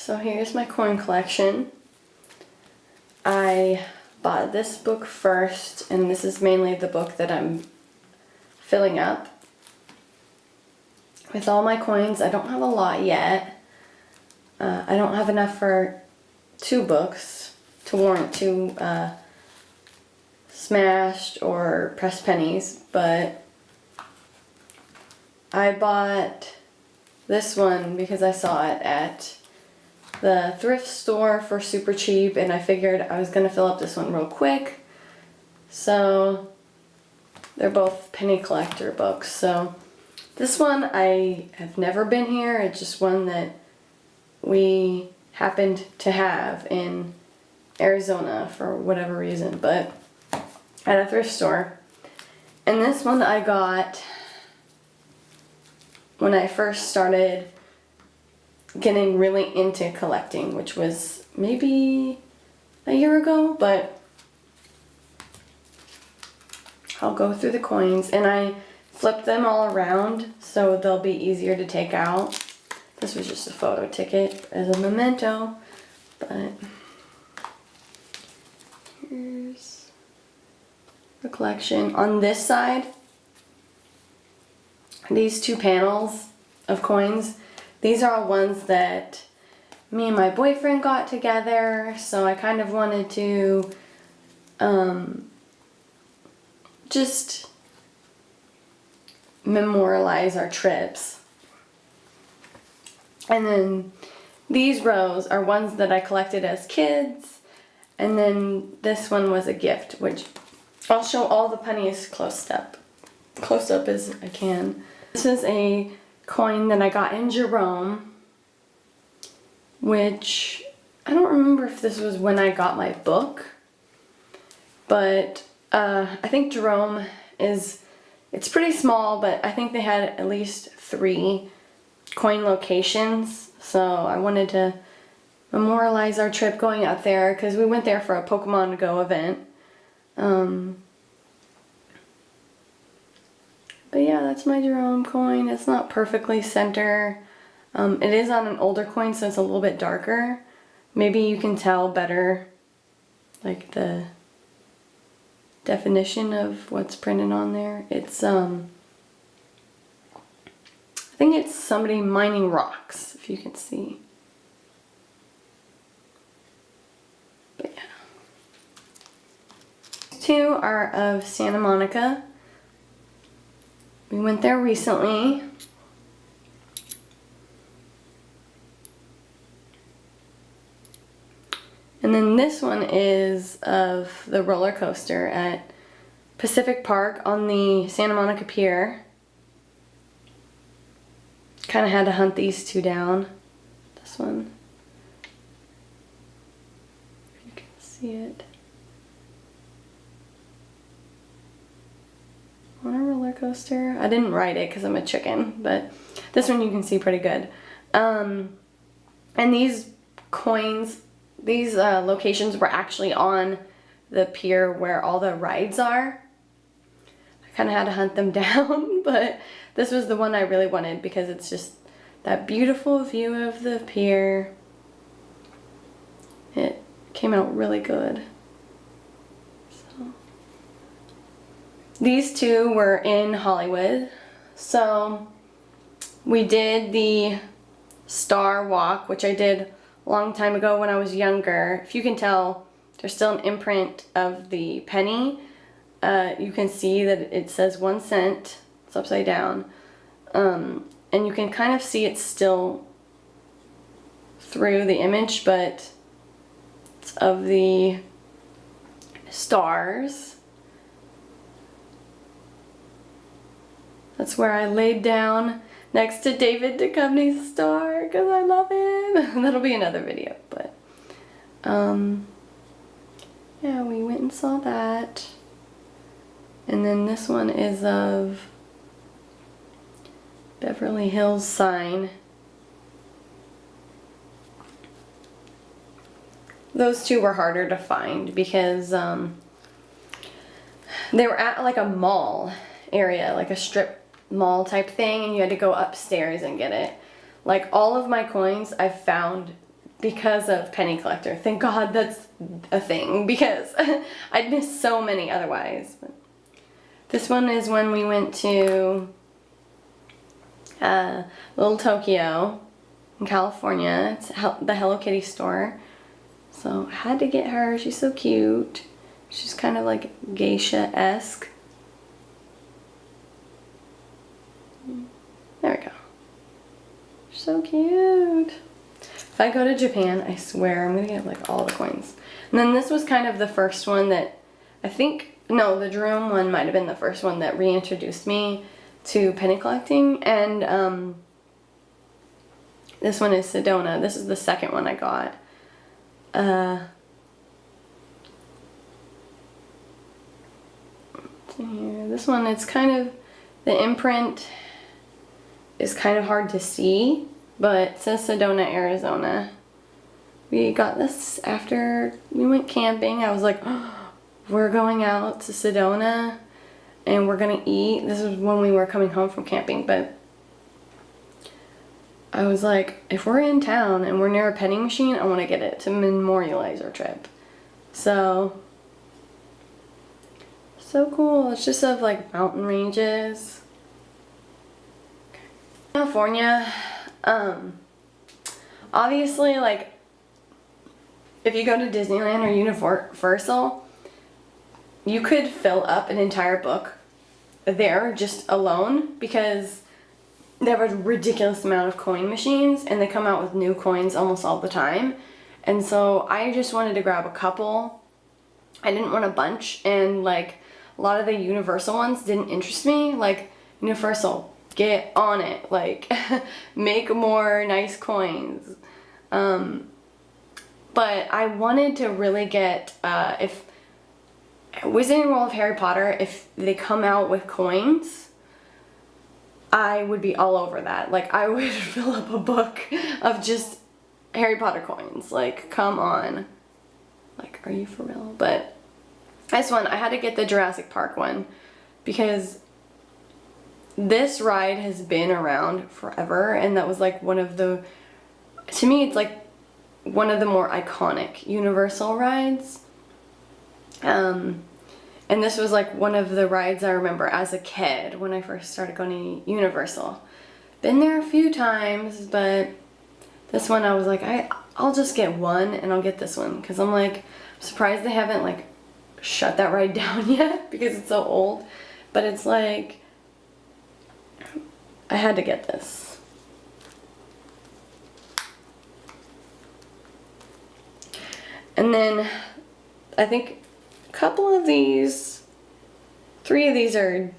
So here's my coin collection. I bought this book first, and this is mainly the book that I'm filling up with all my coins. I don't have a lot yet. I don't have enough for 2 books to warrant 2 smashed or pressed pennies, but I bought this one because I saw it at the thrift store for super cheap, and I figured I was gonna fill up this one real quick. So they're both penny collector books. So this one, I have never been here. It's just one that we happened to have in Arizona for whatever reason, but at a thrift store. And this one I got when I first started getting really into collecting, which was maybe a year ago, but I'll go through the coins, and I flipped them all around so they'll be easier to take out. This was just a photo ticket as a memento, but here's the collection. On this side, these 2 panels of coins, these are all ones that me and my boyfriend got together, so I kind of wanted to just memorialize our trips. And then these rows are ones that I collected as kids, and then this one was a gift, which I'll show all the pennies close up as I can. This is a coin that I got in Jerome, which I don't remember if this was when I got my book, but I think Jerome it's pretty small, but I think they had at least 3 coin locations, so I wanted to memorialize our trip going out there because we went there for a Pokemon Go event. But yeah, that's my Jerome coin. It's not perfectly center. It is on an older coin, so it's a little bit darker. Maybe you can tell better, like the definition of what's printed on there. It's I think it's somebody mining rocks, if you can see. But yeah. 2 are of Santa Monica. We went there recently. And then this one is of the roller coaster at Pacific Park on the Santa Monica Pier. Kind of had to hunt these 2 down. This one, if you can see it. On a roller coaster. I didn't ride it because I'm a chicken, but this one you can see pretty good. And these coins, these locations were actually on the pier where all the rides are. I kind of had to hunt them down, but this was the one I really wanted because it's just that beautiful view of the pier. It came out really good. These 2 were in Hollywood, so we did the Star Walk, which I did a long time ago when I was younger. If you can tell, there's still an imprint of the penny. You can see that it says 1 cent. It's upside down. And you can kind of see it still through the image, but it's of the stars. That's where I laid down next to David Duchovny's star because I love him. That'll be another video, but yeah, we went and saw that. And then this one is of Beverly Hills sign. Those 2 were harder to find because they were at like a mall area, like a strip mall type thing, and you had to go upstairs and get it. Like all of my coins I've found because of Penny Collector. Thank God that's a thing, because I'd miss so many otherwise. But this one is when we went to Little Tokyo in California. It's the Hello Kitty store. So had to get her. She's so cute. She's kind of like geisha-esque. There we go. So cute. If I go to Japan, I swear I'm gonna get like all the coins. And then this was kind of the first one that I think, no, the Jerome one might have been the first one that reintroduced me to penny collecting. And this one is Sedona. This is the second one I got. Here. This one, it's kind of, the imprint is kind of hard to see, but it says Sedona, Arizona. We got this after we went camping. I was like, oh, we're going out to Sedona and we're gonna eat. This is when we were coming home from camping, but I was like, if we're in town and we're near a penny machine, I want to get it to memorialize our trip. So cool. It's just of like mountain ranges. California, obviously, like if you go to Disneyland or Universal, you could fill up an entire book there just alone, because they have a ridiculous amount of coin machines and they come out with new coins almost all the time. And so I just wanted to grab a couple. I didn't want a bunch, and like a lot of the Universal ones didn't interest me. Like, Universal, get on it, like make more nice coins. But I wanted to really get, if Wizarding World of Harry Potter, if they come out with coins, I would be all over that. Like, I would fill up a book of just Harry Potter coins. Like, come on. Like, are you for real? But this one, I had to get the Jurassic Park one because this ride has been around forever, and that was like one of the, to me, it's like one of the more iconic Universal rides. And this was like one of the rides I remember as a kid when I first started going to Universal. Been there a few times, but this one I was like, I'll just get one, and I'll get this one, because I'm like, I'm surprised they haven't like shut that ride down yet, because it's so old. But it's like, I had to get this. And then I think a couple of these, 4 of these are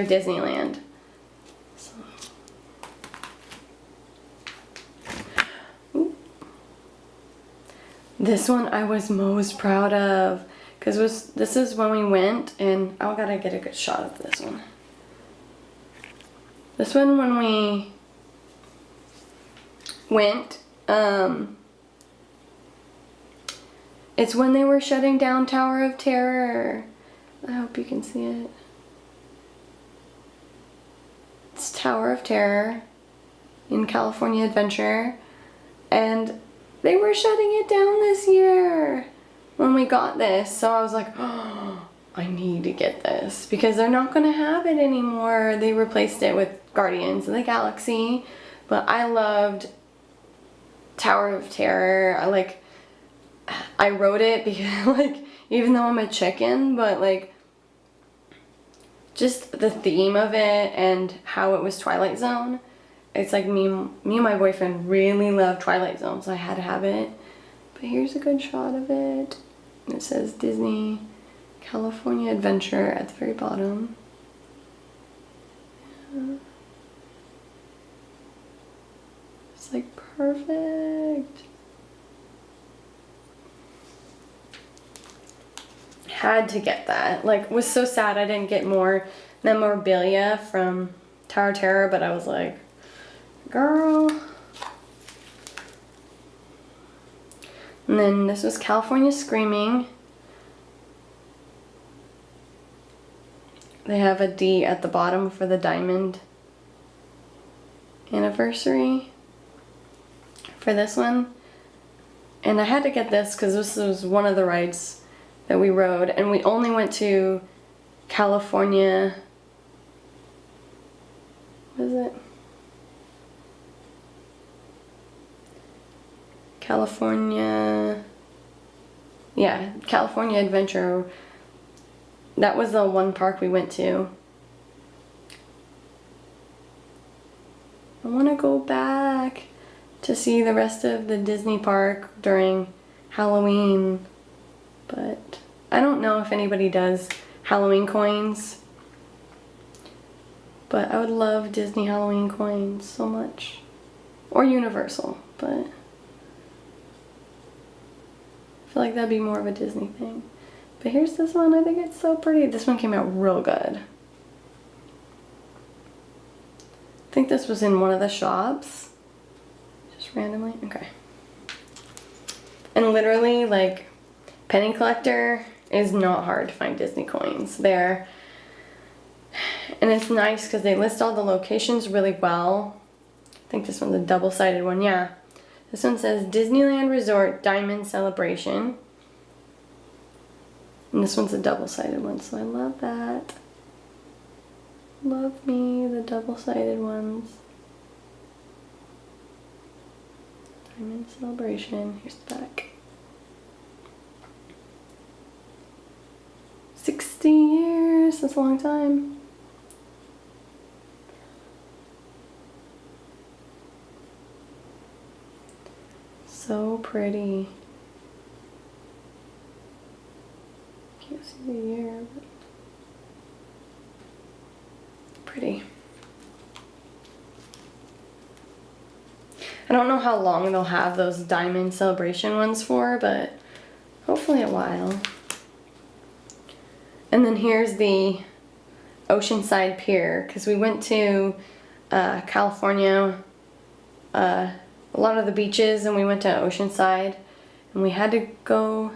Disneyland. So. This one I was most proud of, because this is when we went, and I gotta get a good shot of this one. This one, when we went, it's when they were shutting down Tower of Terror. I hope you can see it. It's Tower of Terror in California Adventure, and they were shutting it down this year when we got this. So I was like, oh, I need to get this, because they're not gonna have it anymore. They replaced it with Guardians of the Galaxy, but I loved Tower of Terror. I wrote it because, like, even though I'm a chicken, but like, just the theme of it and how it was Twilight Zone. It's like me and my boyfriend really love Twilight Zone, so I had to have it. But here's a good shot of it. It says Disney California Adventure at the very bottom. Yeah. It's like perfect. Had to get that. Like, was so sad I didn't get more memorabilia from Tower of Terror, but I was like, girl. And then this was California Screaming. They have a D at the bottom for the diamond anniversary. for this one. And I had to get this because this was one of the rides that we rode, and we only went to California. What is it? California. Yeah, California Adventure. That was the one park we went to. I want to go back to see the rest of the Disney park during Halloween, but I don't know if anybody does Halloween coins, but I would love Disney Halloween coins so much, or Universal, but I feel like that'd be more of a Disney thing. But here's this one. I think it's so pretty. This one came out real good. I think this was in one of the shops. Just randomly. Okay. And literally, like, penny collector is not hard to find Disney coins there. And it's nice because they list all the locations really well. I think this one's a double-sided one. Yeah. This one says Disneyland Resort Diamond Celebration. And this one's a double-sided one, so I love that. Love me the double-sided ones. Diamond Celebration. Here's the back. 60 years. That's a long time. So pretty. Can't see the year, but pretty. I don't know how long they'll have those diamond celebration ones for, but hopefully a while. And then here's the Oceanside Pier, because we went to California, a lot of the beaches, and we went to Oceanside, and we had to go.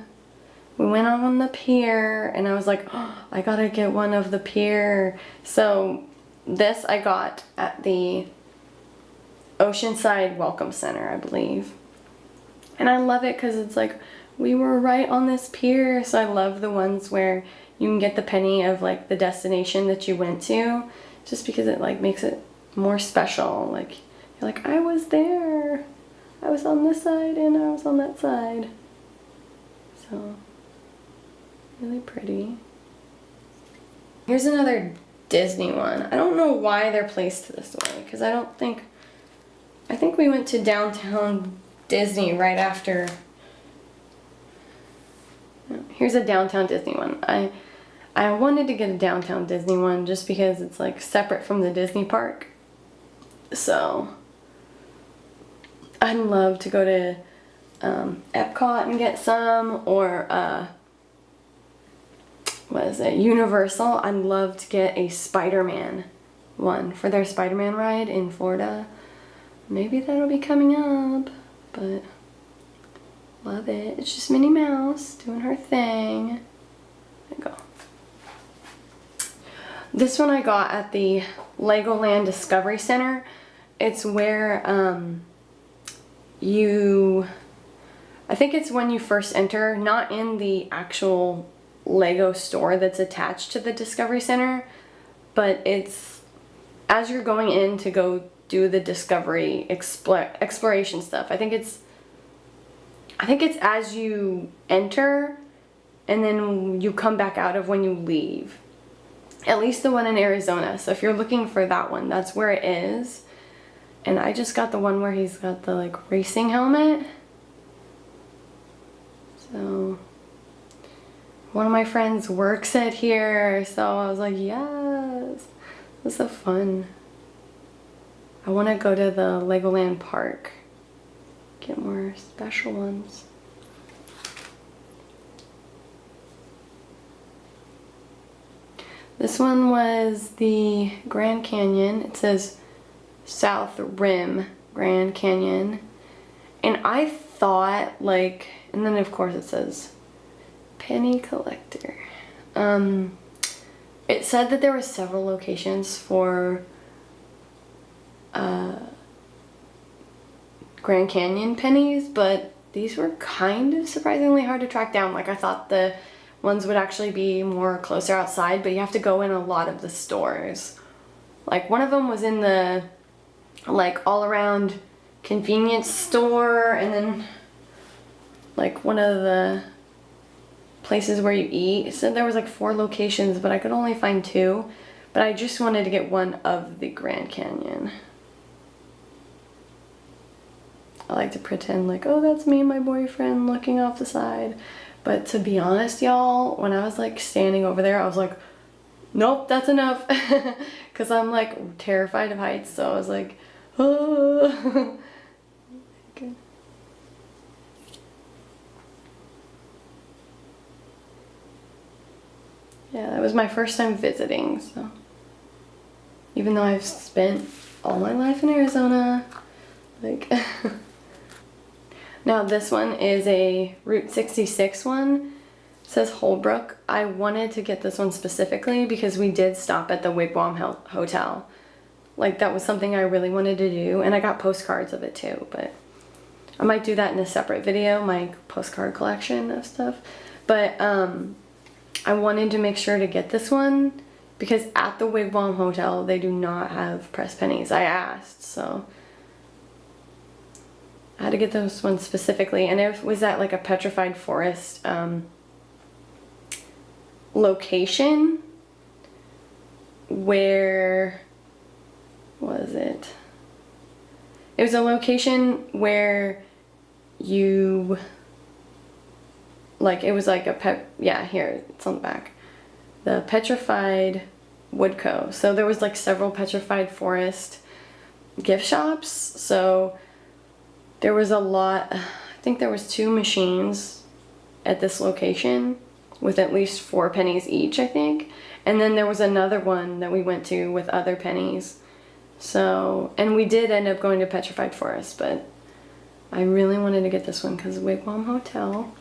We went on the pier, and I was like, oh, I gotta get one of the pier. So this I got at the Oceanside Welcome Center, I believe. And I love it because it's like, we were right on this pier. So I love the ones where you can get the penny of like the destination that you went to, just because it like makes it more special. Like, you're like, I was there. I was on this side and I was on that side. So, really pretty. Here's another Disney one. I don't know why they're placed this way, because I think we went to downtown Disney right after. Here's a downtown Disney one. I wanted to get a downtown Disney one just because it's like separate from the Disney park. So I'd love to go to Epcot and get some, or what is it, Universal. I'd love to get a Spider-Man one for their Spider-Man ride in Florida. Maybe that'll be coming up, but love it. It's just Minnie Mouse doing her thing. There you go. This one I got at the Legoland Discovery Center. It's where I think it's when you first enter, not in the actual Lego store that's attached to the Discovery Center, but it's as you're going in to go do the Discovery exploration stuff. I think it's as you enter and then you come back out of when you leave. At least the one in Arizona. So if you're looking for that one, that's where it is. And I just got the one where he's got the like racing helmet. So one of my friends works at here, so I was like, yes, this is so fun. I want to go to the Legoland Park, get more special ones. This one was the Grand Canyon. It says South Rim Grand Canyon. And I thought like, and then of course it says penny collector. It said that there were several locations for Grand Canyon pennies, but these were kind of surprisingly hard to track down. Like I thought the ones would actually be more closer outside, but you have to go in a lot of the stores. Like one of them was in the like all around convenience store, and then like one of the places where you eat. It said there was like 4 locations, but I could only find 2. But I just wanted to get one of the Grand Canyon. I like to pretend like, oh, that's me and my boyfriend looking off the side. But to be honest, y'all, when I was like standing over there, I was like, nope, that's enough. Because I'm like terrified of heights, so I was like, oh. Okay. Yeah, that was my first time visiting, so. Even though I've spent all my life in Arizona, like. Now this one is a Route 66 one. It says Holbrook. I wanted to get this one specifically because we did stop at the Wigwam Hotel. Like that was something I really wanted to do, and I got postcards of it too, but I might do that in a separate video, my postcard collection of stuff. But I wanted to make sure to get this one because at the Wigwam Hotel they do not have pressed pennies. I asked, so I had to get those ones specifically, and it was at like a petrified forest location where, was it? It was a location where you, like, it was like a yeah, here, it's on the back. The Petrified Woodco. So there was like several petrified forest gift shops, so there was a lot. I think there was 2 machines at this location with at least 4 pennies each, I think. And then there was another one that we went to with other pennies. So, and we did end up going to Petrified Forest, but I really wanted to get this one because Wigwam Hotel.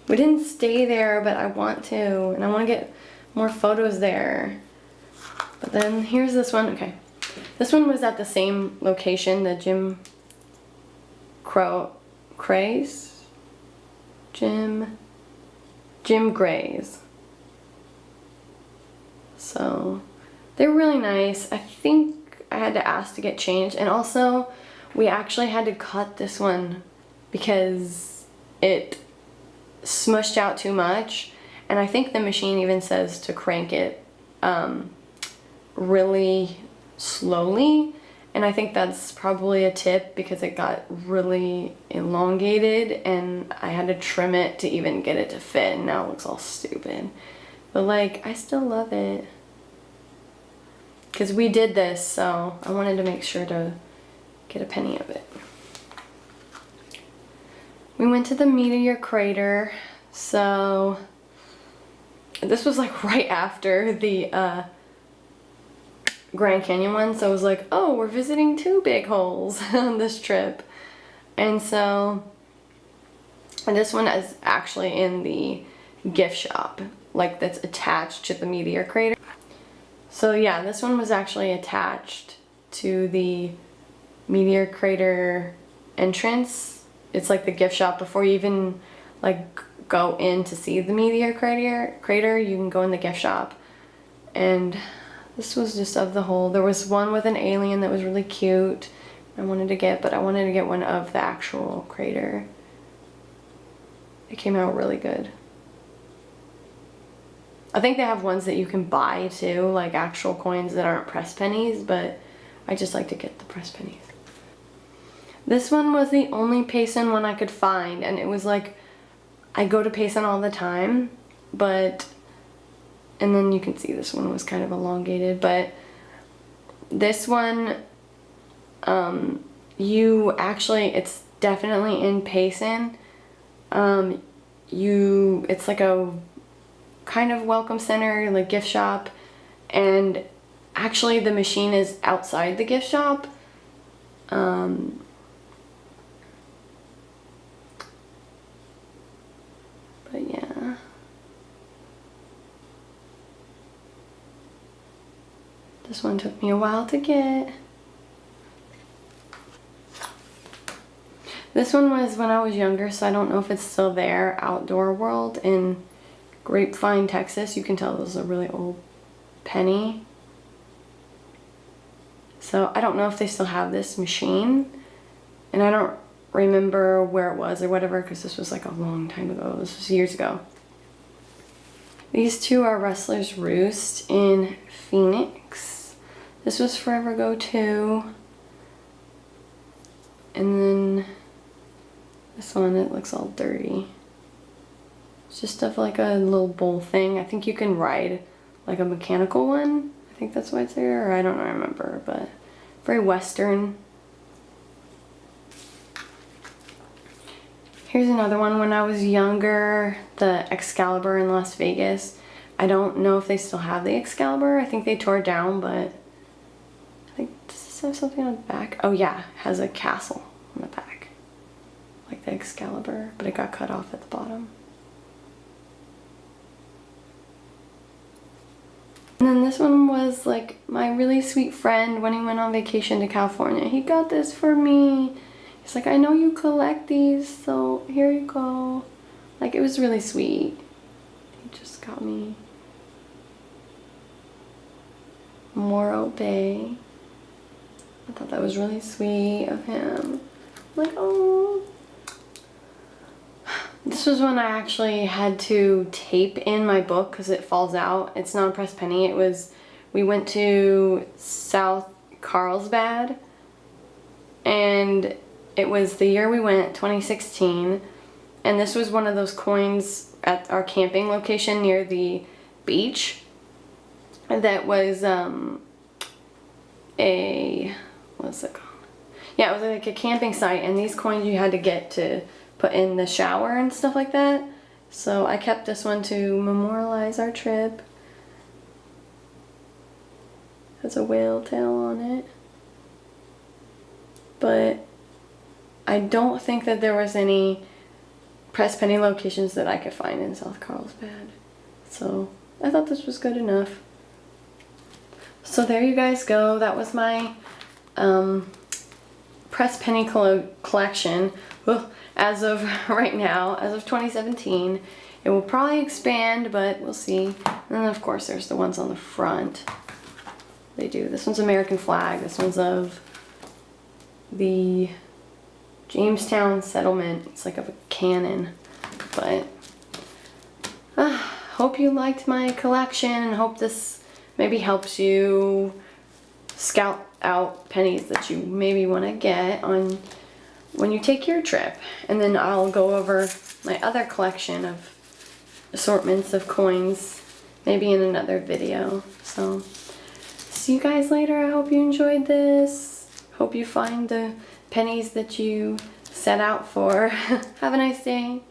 We didn't stay there, but I want to, and I want to get more photos there. But then here's this one. Okay. This one was at the same location, the Jim Gray's? Jim Gray's. So they're really nice. I think I had to ask to get changed, and also we actually had to cut this one because it smushed out too much, and I think the machine even says to crank it really slowly, and I think that's probably a tip because it got really elongated and I had to trim it to even get it to fit, and now it looks all stupid. But like, I still love it because we did this, so I wanted to make sure to get a penny of it. We went to the meteor crater, so this was like right after the Grand Canyon one, so it was like, oh, we're visiting 2 big holes on this trip. And so, and this one is actually in the gift shop, like that's attached to the meteor crater. So yeah, this one was actually attached to the meteor crater entrance. It's like the gift shop before you even like go in to see the meteor crater, you can go in the gift shop. And this was just of the whole. There was one with an alien that was really cute I wanted to get, but I wanted to get one of the actual crater. It came out really good. I think they have ones that you can buy too, like actual coins that aren't pressed pennies, but I just like to get the pressed pennies. This one was the only Payson one I could find, and it was like, I go to Payson all the time, but, and then you can see this one was kind of elongated, but this one, you actually, it's definitely in Payson. It's like a kind of welcome center, like gift shop, and actually the machine is outside the gift shop. But yeah. This one took me a while to get. This one was when I was younger, so I don't know if it's still there. Outdoor World in Grapevine, Texas. You can tell this is a really old penny. So I don't know if they still have this machine. And I don't remember where it was or whatever, because this was like a long time ago. This was years ago. These two are Wrestler's Roost in Phoenix. This was Forever Go 2. And then this one, it looks all dirty. It's just stuff like a little bowl thing. I think you can ride like a mechanical one. I think that's why it's there, or I don't remember, but very Western. Here's another one. When I was younger, the Excalibur in Las Vegas. I don't know if they still have the Excalibur. I think they tore it down, but I think, does this have something on the back? Oh yeah, it has a castle on the back. Like the Excalibur, but it got cut off at the bottom. And then this one was like my really sweet friend when he went on vacation to California. He got this for me. He's like, I know you collect these, so here you go. Like, it was really sweet. He just got me Morro Bay. I thought that was really sweet of him. Like, oh. This was when I actually had to tape in my book because it falls out. It's not a pressed penny. It was, we went to South Carlsbad, and it was the year we went, 2016, and this was one of those coins at our camping location near the beach that was what's it called? Yeah, it was like a camping site, and these coins you had to get to put in the shower and stuff like that. So I kept this one to memorialize our trip. Has a whale tail on it. But I don't think that there was any pressed penny locations that I could find in South Carlsbad. So I thought this was good enough. So there you guys go. That was my pressed penny collection. As of right now, as of 2017. It will probably expand, but we'll see. And then of course there's the ones on the front. They do. This one's American flag. This one's of the Jamestown settlement. It's like of a cannon. But hope you liked my collection, and hope this maybe helps you scout out pennies that you maybe want to get on when you take your trip. And then I'll go over my other collection of assortments of coins maybe in another video. So see you guys later. I hope you enjoyed this. Hope you find the pennies that you set out for. Have a nice day.